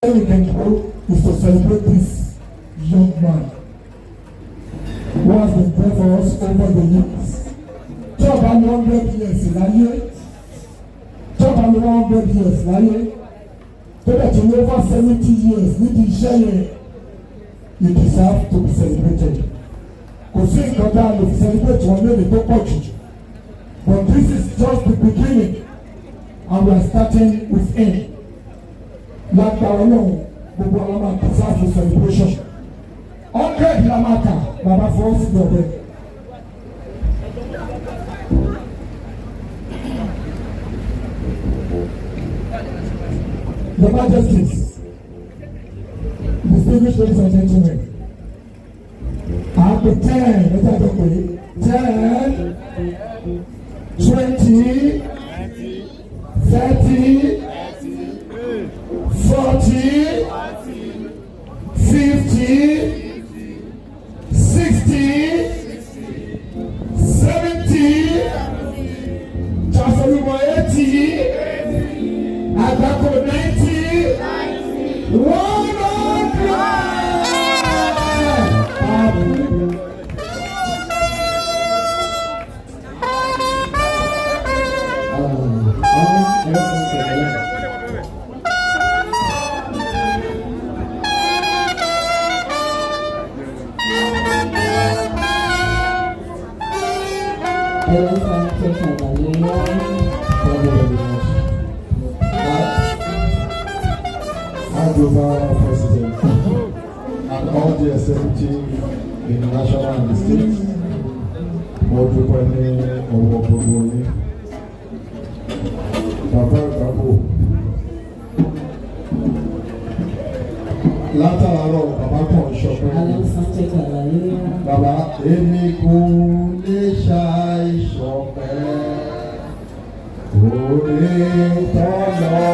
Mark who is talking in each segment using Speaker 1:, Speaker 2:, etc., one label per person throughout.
Speaker 1: All we can do is to celebrate this young man who has been there for us over the years. Talk about 100 years láyé. Talk about 100 years láyé. So that in over 70 years, nídìí iṣẹ́ yẹn, you deserve to be celebrated. Kò sí nǹkan tá a lè fi celebrate wọn lónìí tó pọ̀ jù. But this is just the beginning and we are starting with him. Lágbára Ọlọ́run gbogbo àwọn máa deserve celebration. 100 la máa kà bàbá fọwọ́ sí ọ̀bẹ. Your Majesties, distinguished ladies and gentlemen, after 10, 20, 30, 40, 50, 60, 70, just over 80, Agbako 90, 100.
Speaker 2: Global President and all the executive in the national and the state. Mo dúpẹ́ ní ọwọ́ gbogbo yín. Bàbá Agbako. Látàárọ̀ bàbá kan ṣọpẹ́. Bàbá èmi kò lè ṣàìṣọpẹ́. Oore tọ́lọ́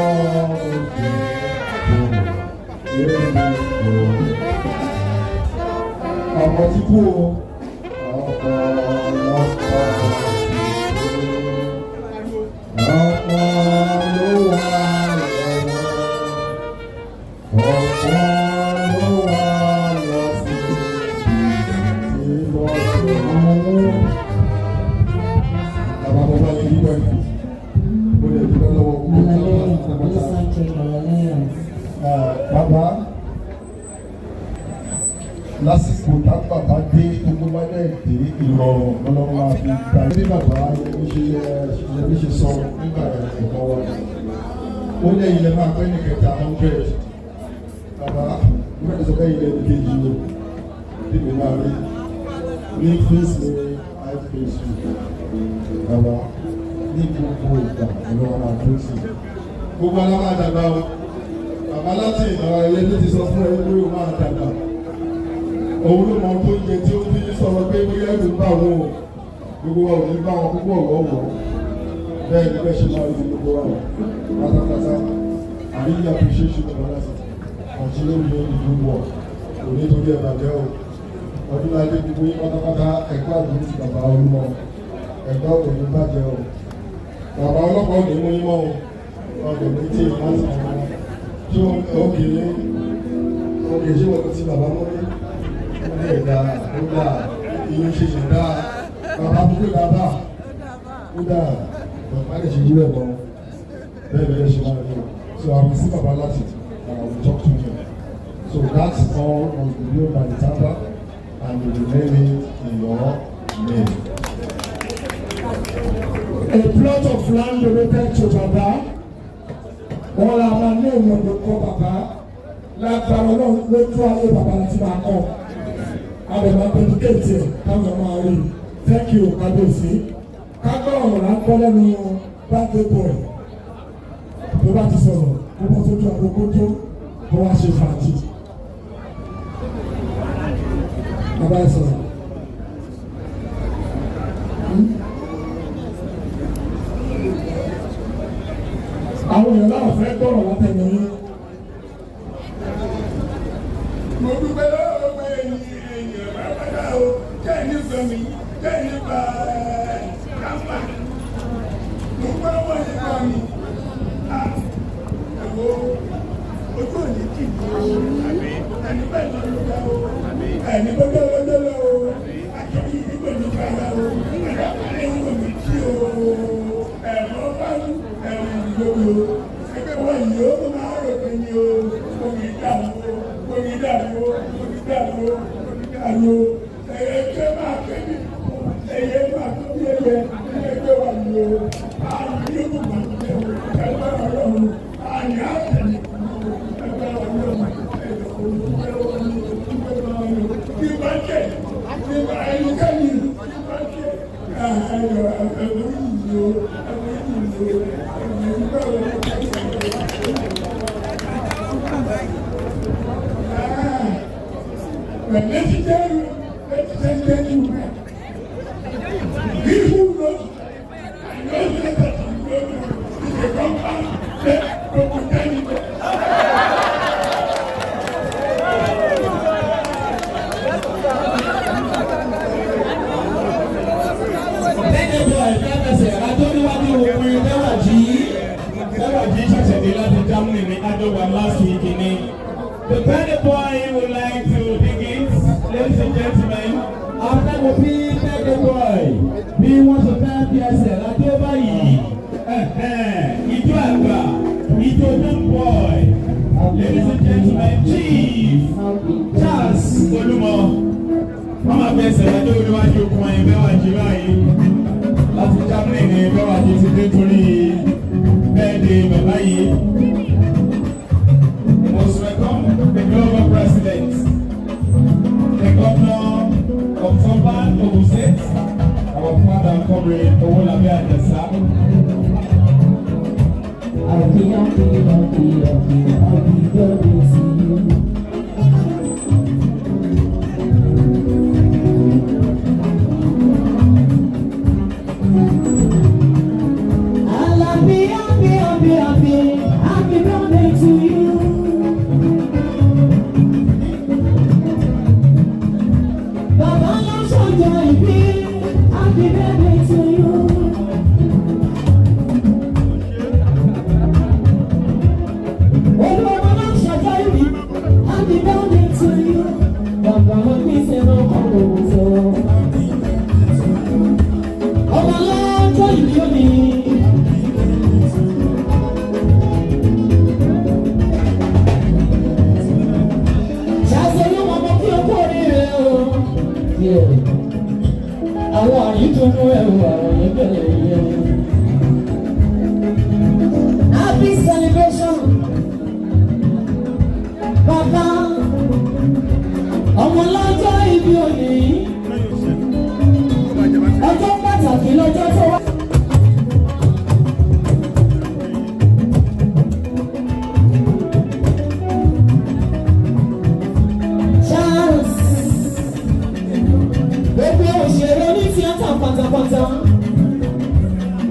Speaker 2: ọmọ tí kú o ọ̀pọ̀ ló wà lẹ́wọ̀n ọ̀pọ̀ ló wà lọ sí ìlọsọ̀rọ̀. Àbábọ̀ bá lè dúpẹ́ ó lè dúpẹ́ lọ́wọ́ bàbá lásìkò tábàbá dé gbogbo wálé dé ìrọ̀rùn lọ́lọ́run máa fi gba bí bàbá ẹbí ṣe sọ nígbà ẹ̀kọ́ wa ó lé ilẹ̀ máa pẹ́ ní kẹta 100 bàbá nígbà tó bẹ́ẹ̀ ilẹ̀ ní kejì o bí mi máa rí ní fèsì àìfèsì bàbá ní gbogbo ìgbà ìlọ́wọ́ máa dúró sí gbogbo aláwọ̀ àdàgbà o. Bàbá láti ìnáwó ẹlẹ́dẹ́ ti sọ fún ẹ pé ó máa dàgbà. Òun ló mọ tó ń jẹ tí ó fi sọ̀rọ̀ pé bóyá ẹ̀rù ń bá wọn o. Gbogbo wa ò ní bá wọn púpọ̀ ọ̀wọ̀. Bẹ́ẹ̀ ni bẹ́ẹ̀ ṣe máa rí gbogbo wa o. Pátápátá, I really appreciate you bàbá láti. Continue doing the good work. Kò ní torí ẹ̀ bàjẹ́ o. Ọdún láti gbogbo yín pátápátá ẹ̀kọ́ àdúgbò ti bàbá olúmọ. Ẹ̀gbá ò ní bàjẹ́ o. Bàbá ọlọ́pàá ò ní mú yín mọ́ o. Ọ̀dọ̀ mi tí ì máa ń sàn wọn. Ṣé òkè ṣé wọ́n ti bàbá mọ́ ní ẹ̀dá ó dà ìyẹn ṣe ṣe dá bàbá púpọ̀ dábà ó dà bàbá lè ṣe yí rẹ̀ mọ́ bẹ́ẹ̀ bẹ́ẹ̀ ṣe máa lọ. So I will see bàbá láti and I will talk to him. So that's all on the video by the Tampan and we will name it in your name.
Speaker 1: A plot of land donated to Baba. Wọ́n la máa ní èèyàn ló kọ́ bàbá lágbára Ọlọ́run lójú ayé bàbá láti máa kọ́ àbẹ̀mọ̀ pẹ̀lúkẹ́tì ẹ̀ káwọn máa rí. Thank you kábíyèsí. Kágbọ́ ọ̀rọ̀ láńkọ́ lẹ́nu birthday boy tó bá ti sọ̀rọ̀ kó bọ́ sójú àkókò tó kó wá ṣe fàájì. Bàbá ẹ̀ sọ̀rọ̀. Àwọn èèyàn náà fẹ́ gbọ́rọ̀ látẹnu yín.
Speaker 3: Mo dúpẹ́ lọ́wọ́ pé ènìyàn bàbá o jẹ́ nífẹ̀ẹ́ mi jẹ́ nípa kámbà. Mo gbọ́ wọ́n nípa mi. Ẹ̀wọ̀ ojú òní kì í. ẹni bẹ́ẹ̀ lọ ló dá o ẹni bẹ́ẹ̀ lọ́jọ́ lọ o àkẹ́kẹ́ ìgbẹ́ ló bá yá o ẹ̀rọ àkàlẹ́ ìwé mi tí o ẹ̀rọ bá ẹ̀rọ ìgbòho ẹgbẹ́ wọn yìí ó máa rò pé ní o omi dàrú ẹ̀yẹ máa fẹ́ mi ẹ̀yẹ máa tó bí ẹ̀yẹ ẹgbẹ́ wọn yìí o àrùn yóò máa tẹ̀ ẹgbẹ́ ọlọ́run àrùn àtẹ̀lẹ̀ ẹgbẹ́ ọlọ́run kí bá jẹ́ kí bá ẹnikẹ́ni kí bá jẹ́ ẹ̀rọ ẹ̀rọ yìí o Let's tell you, he who knows, I know that he is a compound,
Speaker 4: the penny boy would like to begin, ladies and gentlemen. After the penny boy, we want to thank yourself. I do by Ijo Agba, Ijo young boy. Ladies and gentlemen, Chief Charles Olumo. Mama Bese, I do want you to come and be with you. Last January, we were just doing birthday, bye. Most welcome the global president, the governor of Tampan, Ogun State, our father comrade Oloye and the son.
Speaker 5: I'll be good to you. I'll be birthday to you. Happy birthday to you. Happy birthday to you. Baba, let me say no more. Oh, my Lord, join me. Àwọn àyíjọ́nú ẹ̀rù àwọn ìbẹ̀rẹ̀ yẹn. Happy celebration, bàbá ọmọ lọ́jọ́ ìbí òní. Ọjọ́ pàtàkì lọ́jọ́ tó wá. Pátápátá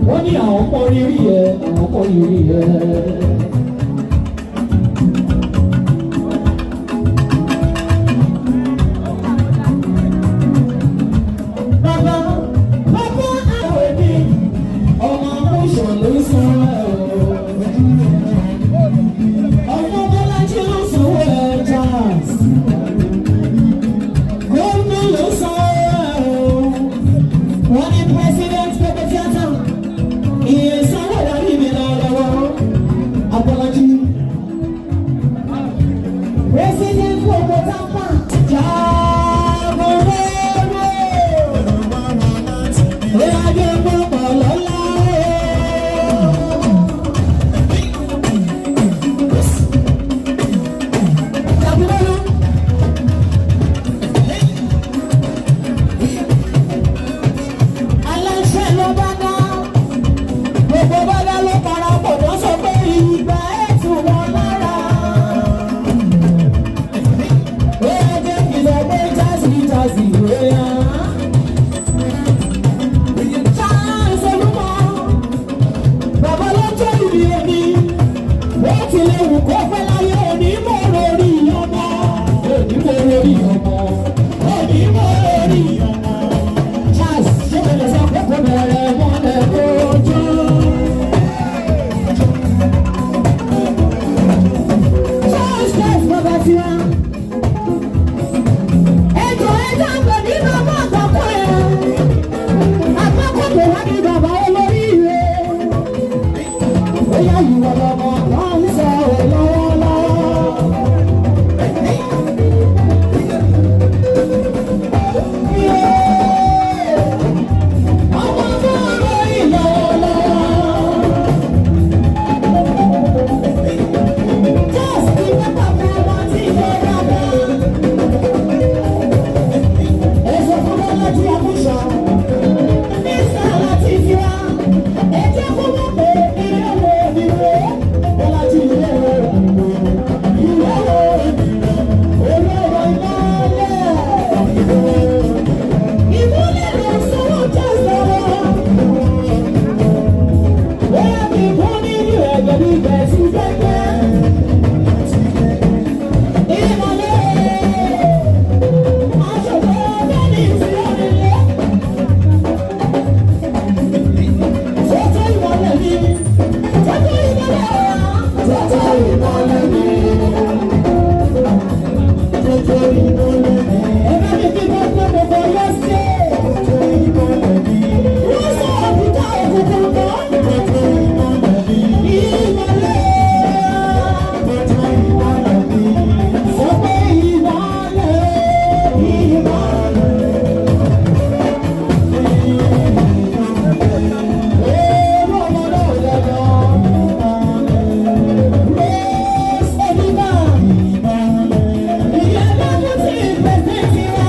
Speaker 5: wọ́n ní àwọn kan rírí ẹ̀ àwọn kan rírí ẹ̀. Bàbá àwọn ẹbí ọmọ amúṣàn ló sọ ẹ̀ ọmọ Bọ́lájí ló sọ ẹ̀ Charles gómìnà ló sọ ẹ̀. Wọ́n ní president pẹ̀pẹ̀ tíátà ìyẹn sanwó ìdarí mi lọ́wọ́ Abọ́lájí. President gbogbo Tampan Jàbọ̀rẹ́rẹ́ ìrìnàjò gbogbo lọ́la. bóyá ìwọ lọ́mọ náà ń sọ ọ́ lọ́wọ́lọ́wọ́. Ọmọ tó ń ròyìn lọ́wọ́lọ́wọ́. Just the pepper for one thing for another. Èso fún bọ́lá tí a kú sọ. Nígbà láti fi wá. Ẹjẹ́ kó mọ̀ pé ilé wo ni wo. Bọ́lá tí ilé wo ni wo. Ilé wo ni wo. Olówó ìmọ̀lẹ̀. Ìmọ̀lẹ̀ ló sọ̀rọ̀ jẹ́ sọ̀rọ̀. Bóyá kí n kọ́ nínú ẹ̀jẹ̀ bí bẹ́ẹ̀ sí gbẹ́gbẹ́. Ìmọ̀lẹ̀. Aṣọ̀gbọ́n ọ̀gbẹ́ ní ìsìn ọ̀nìyẹ. Tọ́tọ́ ìmọ̀lẹ̀ mi. Tọ́tọ́ ìmọ̀lẹ̀ wa. Tọ́tọ́ ìmọ̀lẹ̀ mi. Tọ́tọ́ ìmọ̀lẹ̀ mi. Ẹ̀rọ mi kí wọ́n gbọ́ gbogbo lọ́sẹ̀. Tọ́tọ́ ìmọ̀lẹ̀ mi. Wọ́n sọ òkúta òkùnkùn mọ́. Tọ́tọ́ ìmọ̀lẹ̀ mi. Ìmọ̀lẹ̀. Tọ́tọ́ ìmọ̀lẹ̀ mi. Sọ pé ìmọ̀lẹ̀. Ìmọ̀lẹ̀. Èrò ọmọ náà lọ́dọ̀. Praise Ediba. Ìyá bá mú sí ìpèsè tiwa.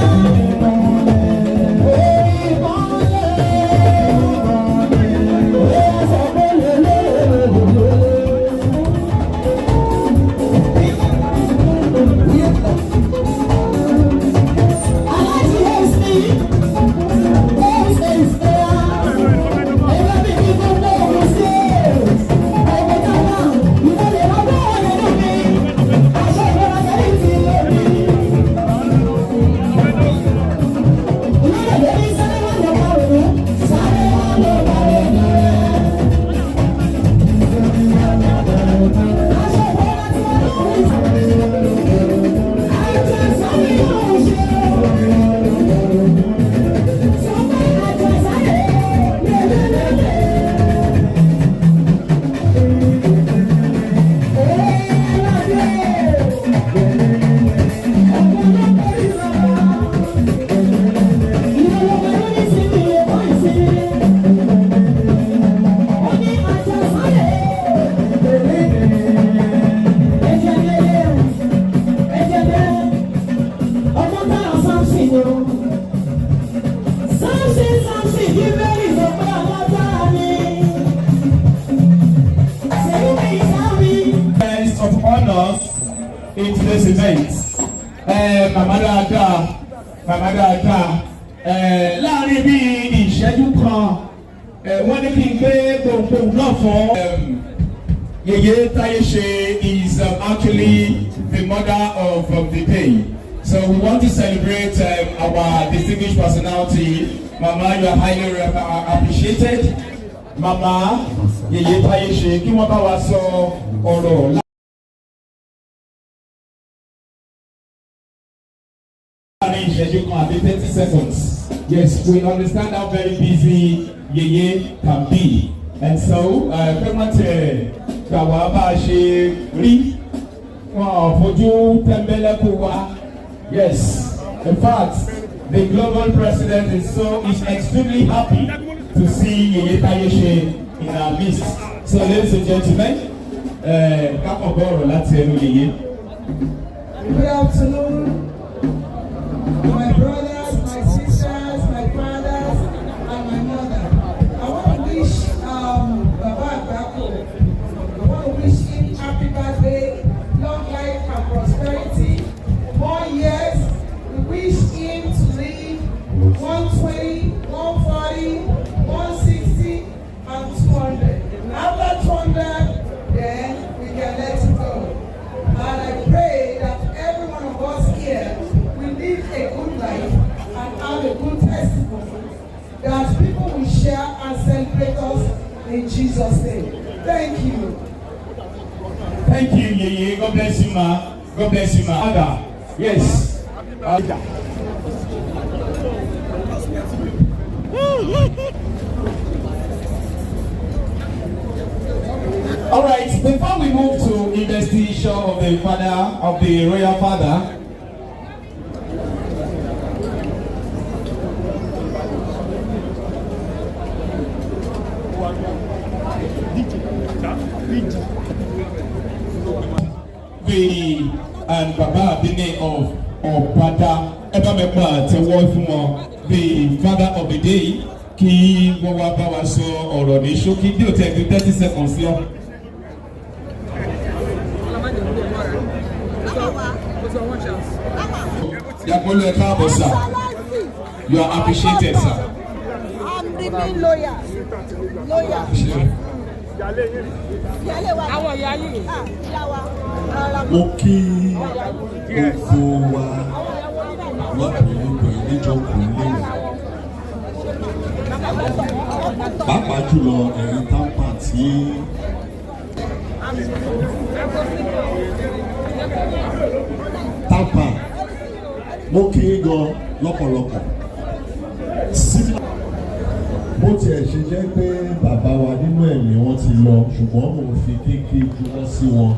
Speaker 4: Guest of honor in today's event. Màmá dáadáa, láàrin bí ìṣẹ́jú kan, wọ́n ní kí n gbé gbohùngbohùn náà fún Yeye Tayese is actually the mother of the day. So we want to celebrate our distinguished personality. Mama, you are highly appreciated. Mama, Yeye Tayese, kí wọ́n bá wa sọ ọ̀rọ̀. You can be 30 seconds. Yes, we understand how very busy Yeye can be. And so, yes, in fact, the global president is extremely happy to see Yeye Tayese in our midst. So, ladies and gentlemen,
Speaker 6: good afternoon. My brothers, my sisters, my fathers, and my mother. I want to wish Baba Agbako. I want to wish him happy birthday, long life and prosperity. More years. We wish him to live 120, 140, 160, and 200. After 200, then we can let it go. And I pray that every one of us here will live a good life and have a good testimony that people will share and celebrate us in Jesus' name. Thank you.
Speaker 4: Thank you, Yeye. God bless you, ma. God bless you, ma. Ada. Yes. All right, before we move to investigation of the father, of the royal father, and Baba Abine of Obada Ebamekwa Tewofumo, the father of the day, Ki Wawa so or the Shoki, do take 30 seconds here. Yakolo Ekabo, sir. You are appreciated, sir.
Speaker 7: I'm living loyal.
Speaker 2: Mo kí gbogbo wa lọ́pọ̀lọpọ̀ ìníjókòó lẹ́yìn. Pàápàá jùlọ ẹ̀yin Tampan tí Tampan mo kí gan lọ́pọ̀lọpọ̀. Bó tiẹ̀ ṣe jẹ́ pé bàbá wa nínú ẹ̀mí wọn ti lọ ṣùgbọ́n mo fi kéèké juwọ́ sí wọn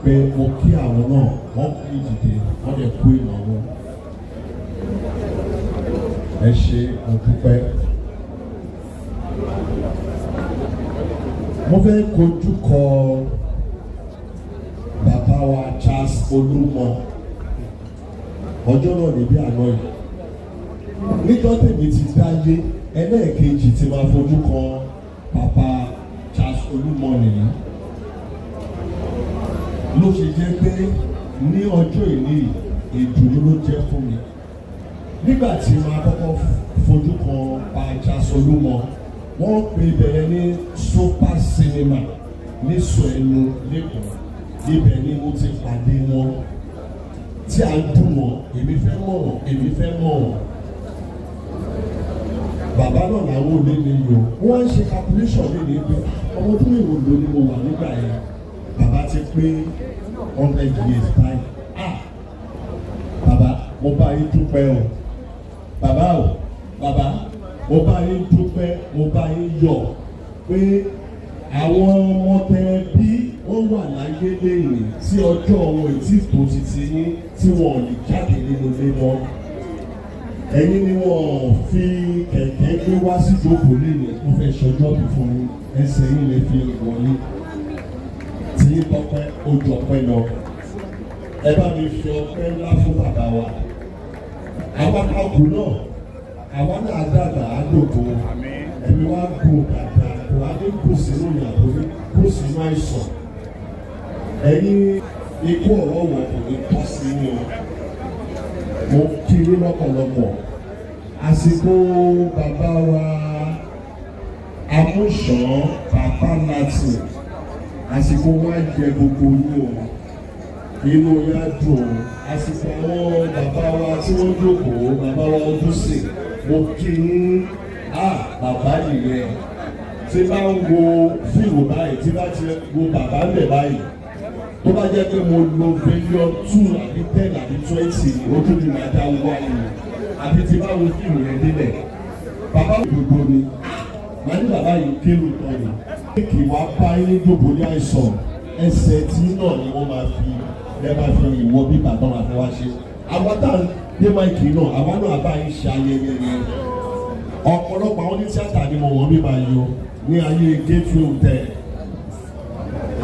Speaker 2: pé mo kí àwọn náà wọ́n kú ìdìde wọ́n lè kú ìnáwó. Ẹ ṣe mo dúpẹ́. Mo fẹ́ kojú kọ bàbá wa Charles Olúmọ ọjọ́ náà níbí àná yìí. Níjọ́ tèmi ti dáyé ẹlẹ́ẹ̀kejì tí máa fojú kan bàbá Charles Olúmọ nìyí. Ló ṣe jẹ́ pé ní ọjọ́ ìní ìdùnnú ló jẹ́ fún mi. Nígbà tí máa kọ́kọ́ fojú kan bàbá Charles Olúmọ, wọ́n pè bẹ̀rẹ̀ ní Super Cinema ní Sọ̀ẹ́nu lẹ́kọ̀ọ́. Ibẹ̀ ni mo ti pàdé wọn tí a dùn wọn, èmi fẹ́ mọ̀ wọn, èmi fẹ́ mọ̀ wọn. Bàbá náà làwọn olè ní yòó wọ́n ń ṣe calculation léde pé ọmọ ọdún èwo ló ní mo wà nígbà yẹn. Bàbá ti pé 100 years báyìí. Bàbá mo bá yín dúpẹ́ o. Bàbá mo bá yín dúpẹ́, mo bá yín yọ̀ pé àwọn ọmọ tẹ bí wọ́n wà láyé lẹ́yìn tí ọjọ́ wọn ìtì tó ti ti ní tí wọn ò lè jáde nínú ilé mọ́. Ẹ̀yin ni wọ́n fi kẹ̀kẹ́ gbé wá sí ìjókòó lẹ́yìn tó fẹ́ ṣọjọ́ bí fún yín, ẹsẹ̀ yín lè fi wọlé. Tí yín tọpẹ́ ó jọ pẹ́ lọ. Ẹ bá mi fi ọpẹ́ ńlá fún bàbá wa. Àwọn akọ náà, àwọn náà dàgbà á dògbò. Ẹ̀mí wá gùn dàgbà, kò wá dé kù sínú ìyàwó ní kù sínú àìsàn. Ẹ̀yin ikú ọ̀rọ̀ wọ̀ kò ní tọ́ sí ní o. Mo kiri lọ́pọ̀lọpọ̀. Àsìkò bàbá wa Amúṣàn bàbá láti àsìkò wá jẹ gbogbo yín o. Inú yá dùn. Àsìkò àwọn bàbá wa tí wọ́n jókòó, bàbá wa Ojúṣe. Mo kiri bàbá nìyẹn. Tí bá ń wo fíìmù báyìí, tí bá ti wo bàbá ń bẹ̀ báyìí. Tó bá jẹ́ pé mo lo bílíọ̀nù 2 àbí 10 àbí 20 ojú mi máa dá wá yìí àbí tí báwo fíìmù yẹn délẹ̀ bàbá òdòdó ni màá ní bàbá yìí kéwì tán ni kí wàá bá yín dòbò ní àìsàn ẹsẹ̀ tí náà ni wọ́n máa fi ìwọ bí bàbá wọn àfẹ́ wá ṣe àwọn tá à ń dé máìkì náà àwọn náà bá yín ṣe ayẹyẹ yẹn ọ̀pọ̀lọpọ̀ àwọn onítíátà ni mo wọ́n bí máa yọ ní ayé Gateway Hotel.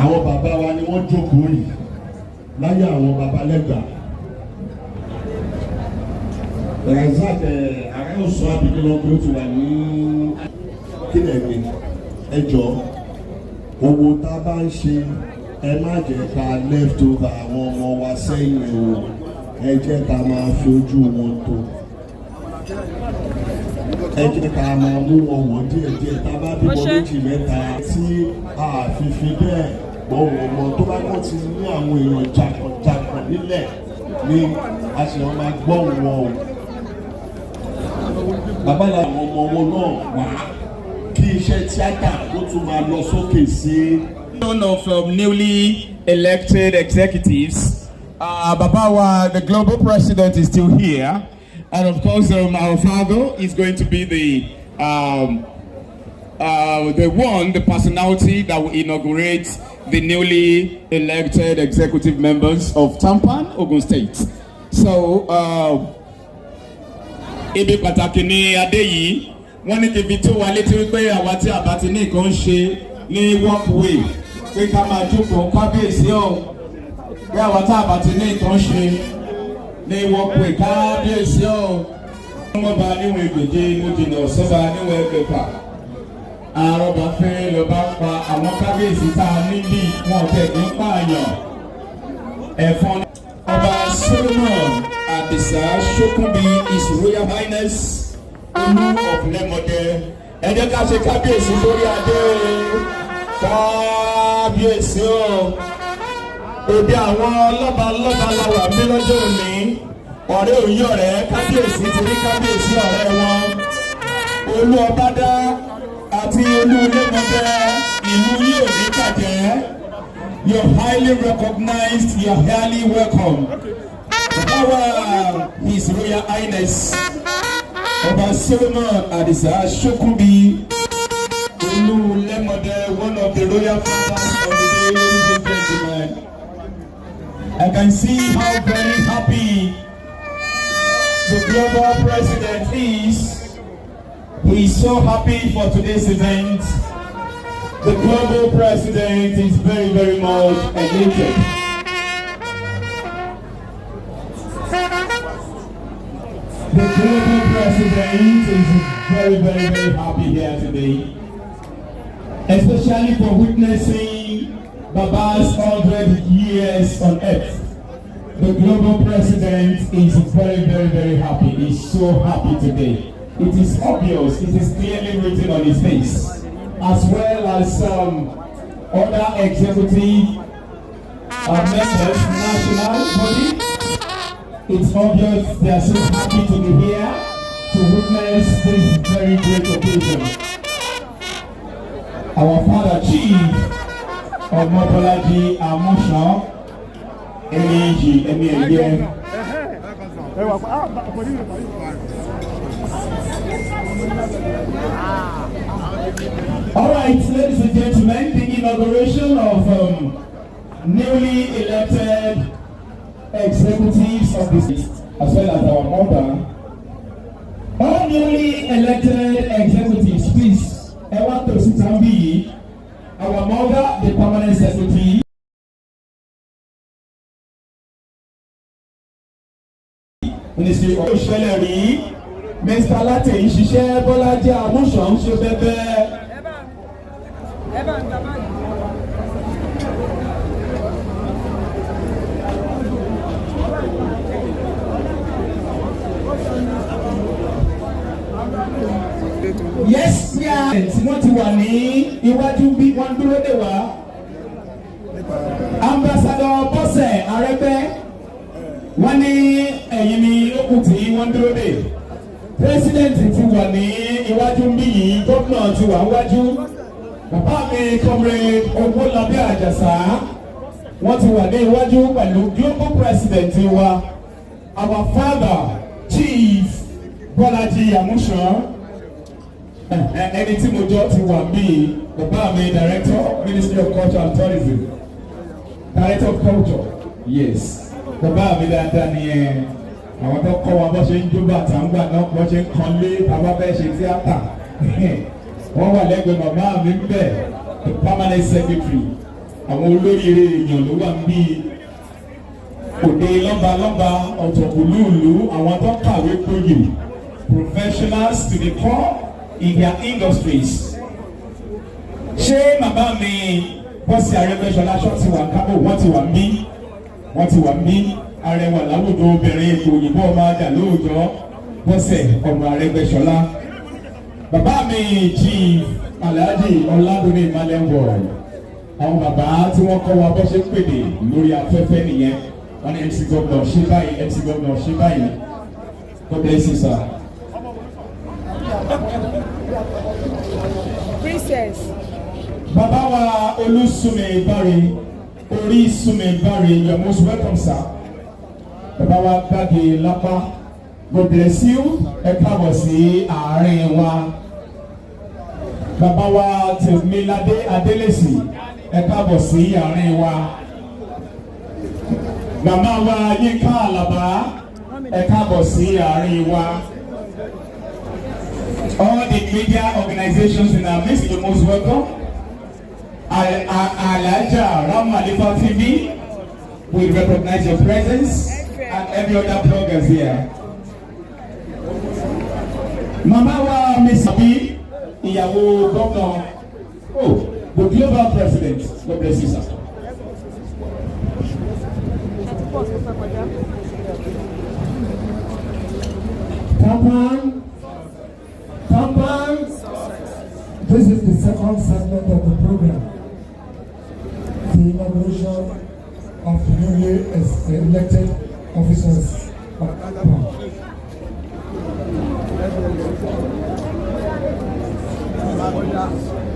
Speaker 2: Àwọn bàbá wa ni wọ́n jókòó yìí láyé àwọn bàbá lẹ́gbàá. Razak ààrẹ òsùn abidjan pé ó ti wà ní kílẹ̀ mi. Ẹ jọ owó tá a bá ń ṣe ẹ má jẹ́ ká left over àwọn ọmọ wa sẹ́yìn o. Ẹ jẹ́ ká máa fi ojú wọn tó. Ẹ jẹ́ ká máa mú wọn wọ́n díẹ̀díẹ̀ tá a bá bímọ méjì mẹ́ta tí a fi fi bẹ́ẹ̀ ọmọ tó bá kàn ti ní àwọn èèyàn jàkànjàkàn nílẹ̀ ni a sì máa gbọ́ wọn o. Bàbá làwọn ọmọ wọn náà wá kí iṣẹ́ tíátà ó tún máa lọ sókè sí.
Speaker 4: One of newly elected executives, Babawa, the global president, is still here, and of course our father is going to be the
Speaker 8: the one, the personality that will inaugurate the newly elected executive members of Tampan, Ogun State. So, ibi pàtàkì ni adé yìí, wọ́n ní kíbi tó wà létí wípé àwa tí a bá ti ní nǹkan ṣe ní walkway pé ká máa jókòó kábíyèsí ọ̀ pé àwa tí a bá ti ní nǹkan ṣe ní walkway kábíyèsí ọ̀ wọ́n bá níwọ̀n ìgbèje mo jìnnà sọ́ba níwọ̀n ẹgbẹ̀fà àrọ̀bà fẹ́ lọ bá pa àwọn kábíyèsí tá a níbí wọn tẹ̀ ní pààyàn ẹ̀fọn ọba Solomon Adisa Sokunbi His Royal Highness Olu of Lemode ẹ jẹ́ ká ṣe kábíyèsí lórí adé kábíyèsí o òde àwọn lọ́balọ́ba la wà mí lọ́jọ́ òní ọ̀rẹ́ òyìn ọ̀rẹ́ kábíyèsí ti rí kábíyèsí ọ̀rẹ́ wọn olú ọbádá àti olú Lemode ìlú yìí ò ní bàjẹ́. You're highly recognized, you're highly welcome. Our His Royal Highness Oba Solomon Adisa Sokunbi Olu Lemode, one of the royal fathers of the day, ladies and gentlemen. I can see how very happy the global president is. He is so happy for today's event. The global president is very, very much elated. The global president is very, very, very happy here today, especially for witnessing Baba's 100 years on earth. The global president is very, very, very happy. He's so happy today. It is obvious, it is clearly written on his face, as well as other executive members, national body. It's obvious they are so happy to be here to witness this very great occasion. Our father chief of Mobolaji Amusha, Egbe. All right, ladies and gentlemen, the inauguration of newly elected executives of the state, as well as our mother. All newly elected executives, please, I want to sit and be our mother, the permanent secretary. Ministry of Treasury, Mr. Latte Ìṣiṣẹ́ Bọ́lájí Àmúṣàn ṣe bẹ́bẹ́. Yes, yeah. Wọ́n ti wà ní iwájú bí wọ́n dúró dè wá. Ambassador Bọ́sẹ̀ Arẹ́gbẹ́. Wọ́n ní ẹ̀yìn ni ó kù tí wọ́n dúró dè. President ti wà ní iwájú bí yìí, gómìnà ti wà níwájú. Bàbá mi Comrade Ogunlabi Àjàsá. Wọ́n ti wà ní iwájú pẹ̀lú global president wa. Our father Chief Bọ́lájí Àmúṣàn. Ẹni tí mo jọ ti wà bí bàbá mi Director Ministry of Culture and Tourism. Director of Culture, yes. Bàbá mi dáadáa ni àwọn tó kọ́ wa bó ṣe ń jó bàtà ń gbà náà bó ṣe ń kan lé bàbá bẹ́ẹ̀ ṣe tíátà. Wọ́n wà lẹ́gbẹ̀ẹ́ bàbá mi bẹ́ẹ̀, the permanent secretary. Àwọn olóríire èèyàn ló wà bí òde lọ́balọ́ba ọ̀tọ̀kùlúùlú àwọn tó kàwé gboyè, professionals to the core in their industries. Ṣé bàbá mi Bọ́sì Arẹ́gbẹ́ṣọlá ṣọ́ọ̀tì wà kábò wọ́n ti wà mí? Wọ́n ti wà mí arẹwà láwùjọ obìnrin ètò òyìnbó ọmọ ajá lóòjọ́ Bọ́sẹ̀ ọmọ Arẹ́gbẹ́ṣọlá. Bàbá mi Chief Alhaji Ọládúnni Malẹ́wọ̀. Àwọn bàbá tí wọ́n kọ́ wa bọ́ ṣe pèdè lórí afẹ́fẹ́ nìyẹn. Wọ́n ní MC Governor ṣe báyìí, MC Governor ṣe báyìí. God bless you, sir.
Speaker 7: Princess.
Speaker 8: Bàbá wa Olúsùnmi Bari, Orísùnmi Bari, you are most welcome, sir. Bàbá wa Gbàgé Lápá, God bless you. Ẹ káàbọ̀ sí àárín wa. Bàbá wa Tèmiládé Adélèsì ẹ káàbọ̀ sí àárín wa. Màmá wa Yínká Àlàbá ẹ káàbọ̀ sí àárín wa. All the media organizations in our midst, you're most welcome. Alaja Ramalifa TV, we recognize your presence and every other bloggers here. Mama wa Miss Abi, ìyàwó Governor, the global president, God bless you, sir.
Speaker 1: Tampan. This is the second segment of the program, the inauguration of the newly elected officers of Tampan.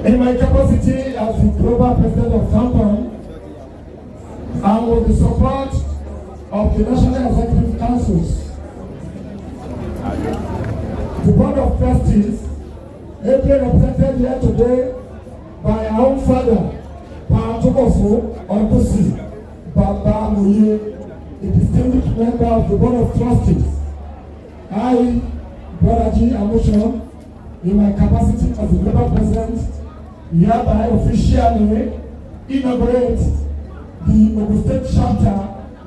Speaker 1: In my capacity as the global president of Tampan, and with the support of the National Executive Councils, the Board of Trustees, Egbe represented here today by our own father, Ogun, Baba Oloye, a distinguished member of the Board of Trustees. I, Bura, in my capacity as the global president, hereby officially inaugurate the Ogun State chapter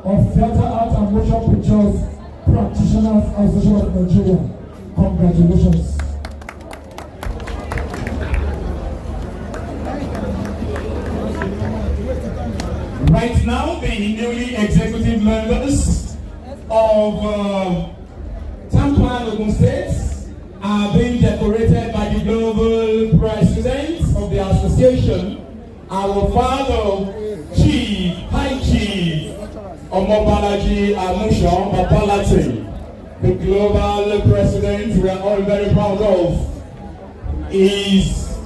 Speaker 1: of Theatre Art and Motion Pictures Practitioners Association of Nigeria. Congratulations.
Speaker 8: Right now, the newly executive members of Tampan, Ogun State are being decorated by the global president of the association, our father, Chief, High Chief, Omobalaji Amushan Papalati. The global president we are all very proud of is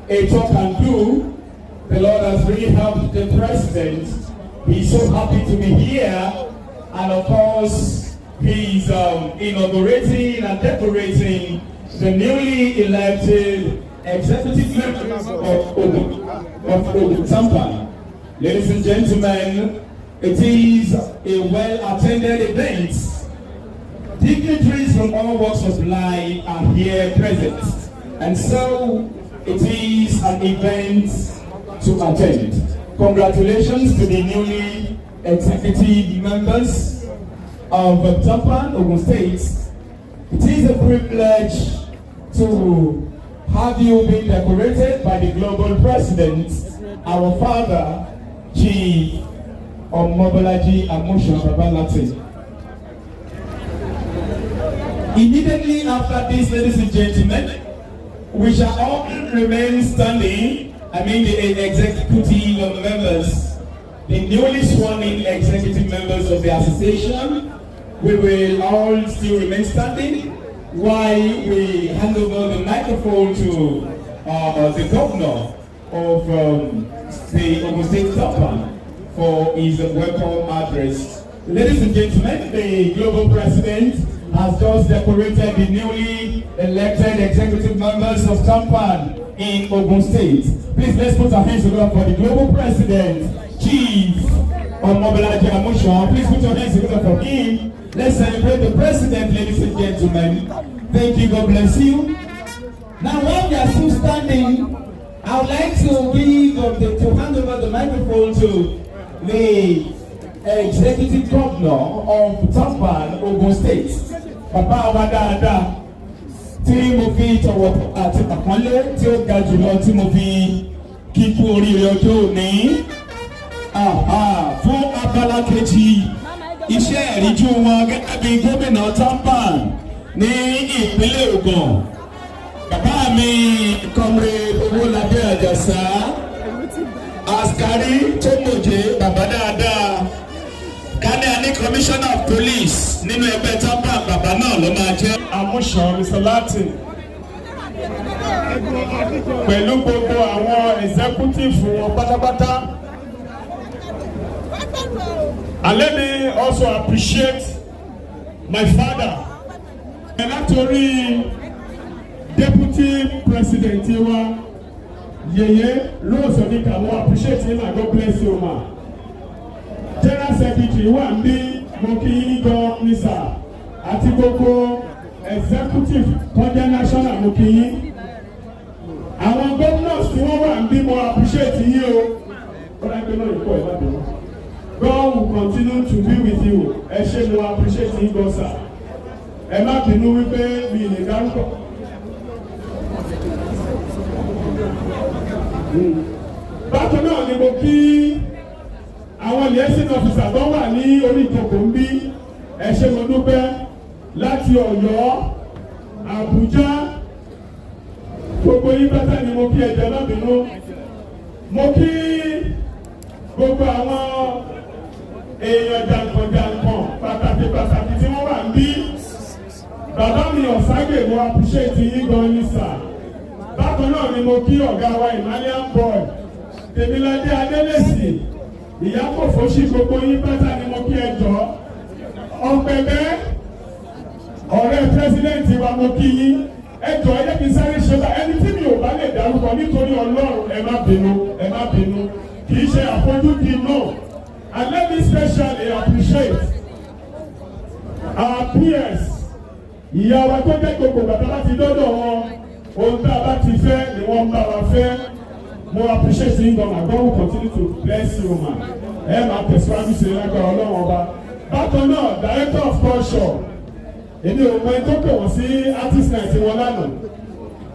Speaker 8: a talk and do. The Lord has really helped the president. He's so happy to be here, and of course he's inaugurating and decorating the newly elected executive members of Ogun Tampan. Ladies and gentlemen, it is a well-attended event. Dignitaries from all walks of life are here present, and so it is an event to attend. Congratulations to the newly executive members of Tampan, Ogun State. It is a privilege to have you being decorated by the global president, our father, Chief Omobalaji Amushan Babalati. Immediately after this, ladies and gentlemen, we shall all remain standing. The executive members, the newly sworn-in executive members of the association, we will all still remain standing while we hand over the microphone to the governor of the Ogun State Tampan for his welcome address. Ladies and gentlemen, the global president has just decorated the newly elected executive members of Tampan in Ogun State. Please, let's put our hands together for the global president, Chief Omobalaji Amushan. Please put your hands together for him. Let's celebrate the president, ladies and gentlemen. Thank you, God bless you. Now, while we are still standing, I would like to hand over the microphone to the executive governor of Tampan, Ogun State. Papa wa dáadáa tí mo fi tọ̀wọ̀ àti àpọ́nlé tí ó ga jùlọ tí mo fi kíkú oríire ọjọ́ òní fún abala kejì iṣẹ́ ìríjú wọn gẹ́gẹ́ bí gómìnà Tampan ní ìpínlẹ̀ Ògùn. Bàbá mi Comrade Owólabí Àjàsá askari tó mòjé bàbá dáadáa. Kani ani commissioner of police nínú ẹgbẹ́ Tampan bàbá náà ló máa jẹ́. Amushan Mr. Latin pẹ̀lú gbogbo àwọn executive wọn pátápátá. And let me also appreciate my father. And actually, Deputy President wa
Speaker 4: Yeye Rose Onika, mo appreciate him and God bless you ma. General Secretary wà ń bí mo kí yín gan ní sà àti gbogbo executive kọjá national mo kí yín. Àwọn governors tí wọ́n wà ń bí mo appreciate yín o. God will continue to be with you. Ẹ ṣé mo appreciate yín gan sà. Ẹ má bínú wípé mi lè dárúkọ. Bákan náà ni mo kí àwọn liaison officer tó wà ní orí ìjókòó ń bí. Ẹ ṣé mo dúpẹ́ láti Ọ̀yọ́, Àbújá, gbogbo yín pátá ni mo kí ẹ̀jẹ̀ má bínú. Mo kí gbogbo àwọn èèyàn jàǹkànjàǹkàn pàtàkì tí wọ́n wà ń bí. Bàbá mi Ọ̀ságè mo appreciate yín gan ní sà. Bákan náà ni mo kí ọ̀gá wa Emmanuel boy Tèmiládé Adélèsì Ìyábọ̀ Fóṣì gbogbo yín pátá ni mo kí ẹ jọ. Ọ̀pẹ̀bẹ́ ọ̀rẹ́ pírẹsidẹ́ǹtì wa mo kí yín. Ẹ jọ ẹ jẹ́ kí n sáré ṣe bá ẹni tí mi ò bá lè dárúkọ nítorí Ọlọ́run ẹ má bínú kì í ṣe àfojúdi náà. And let me specially appreciate our peers. Ìyá wa tó jẹ́ gbogbo bàtà láti dọ́dọ̀ wọn ohun tá a bá ti fẹ́ ni wọ́n bá wa fẹ́. Mo appreciate yín gan ma. God will continue to bless you ma. Ẹ máa tẹ̀síwájú sí lágbára Ọlọ́run ọba. Bákan náà director of culture èmi ò mọ ẹni tó pè wọ́n sí artist night wọn lánàá.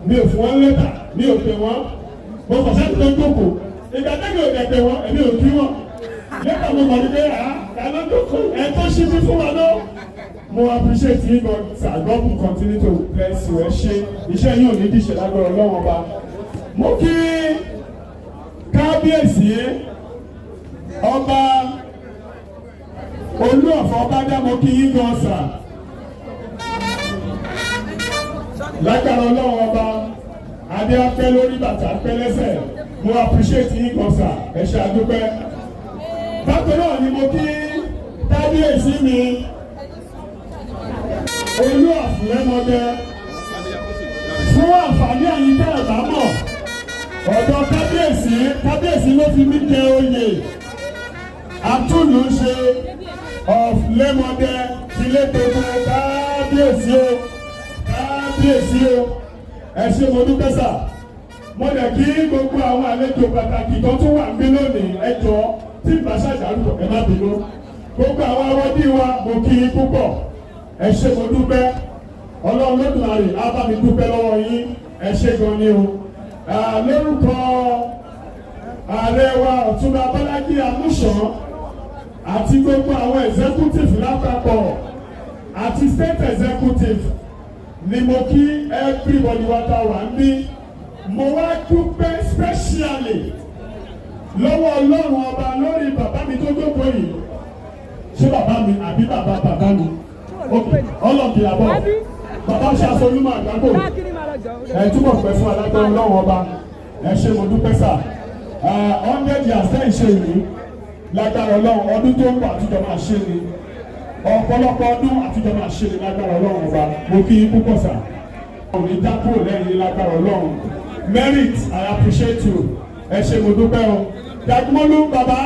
Speaker 4: Mi ò fún wọn lẹ́tà, mi ò pè wọ́n. Mo kàn sẹ́ni tó jókòó. Ìgbà tẹ́lẹ̀ ò dẹ̀ pè wọ́n, èmi ò kí wọ́n. Lẹ́tà mo mọ̀ ní pé kàná jókòó ẹ̀ tó ṣí mi fún wa náà. Mo appreciate you God sir. God will continue to bless you. Ẹ ṣé iṣẹ́ yín ò ní díṣẹ́ lágbára Ọlọ́run ọba. Mo kí kábíyèsí ọba Olúọ̀fọ̀ Ọbádá mo kí yín gan sà. Lágbára Ọlọ́run ọba adé apẹ́ lórí bàtà apẹ́ lẹ́sẹ̀. Mo appreciate yín gan sà. Ẹ ṣé àdúpẹ́. Bákan náà ni mo kí kábíyèsí mi Olúọ̀fọ̀ lẹ́mọdé fún àǹfààní àyíká ìbámọ̀ ọ̀dọ̀ kábíyèsí ló fi mí jẹ oyè àtúnlùṣe of lẹ́mọdé tilé gbogbo kábíyèsí o ẹ ṣé mo dúpẹ́ sà. Mo lè kí gbogbo àwọn àlejò pàtàkì tó tún wà níbí lónìí ẹ jọ̀ọ́ tí ìbáṣà ìdárúkọ ẹ má bínú. Gbogbo àwọn awọ́dí wa mo kí yín púpọ̀. Ẹ ṣé mo dúpẹ́. Ọlọ́run Olódùmarè á bá mi dúpẹ́ lọ́wọ́ yín. Ẹ ṣé gan ni o. Lórúkọ ààrẹ wa Ọ̀túnba Bọ́lájí Amúṣàn àti gbogbo àwọn executive lápapọ̀ àti state executive ni mo kí everybody wa ta wà ń bí. Mo wá dúpẹ́ specially lọ́wọ́ Ọlọ́run ọba lórí bàbá mi tó jókòó yìí. Ṣé bàbá mi àbí bàbá mi? Ọlọ́ọ̀kì àbọ̀ bàbá ṣàṣolúmọ̀ Àgbákò ẹ túbọ̀ pẹ́ fún alágbára Ọlọ́run ọba. Ẹ ṣé mo dúpẹ́ sà. 100 years tẹ́ ìṣe ìlú lágbára Ọlọ́run ọdún tó ń bọ̀ àtijọ́ máa ṣe ni ọ̀pọ̀lọpọ̀ ọdún àtijọ́ máa ṣe ni lágbára Ọlọ́run ọba. Mo kí yín púpọ̀ sà. Òní dákú lẹ́yìn lágbára Ọlọ́run. Merit I appreciate you. Ẹ ṣé mo dúpẹ́ o. Jagunmọ́lú bàbá.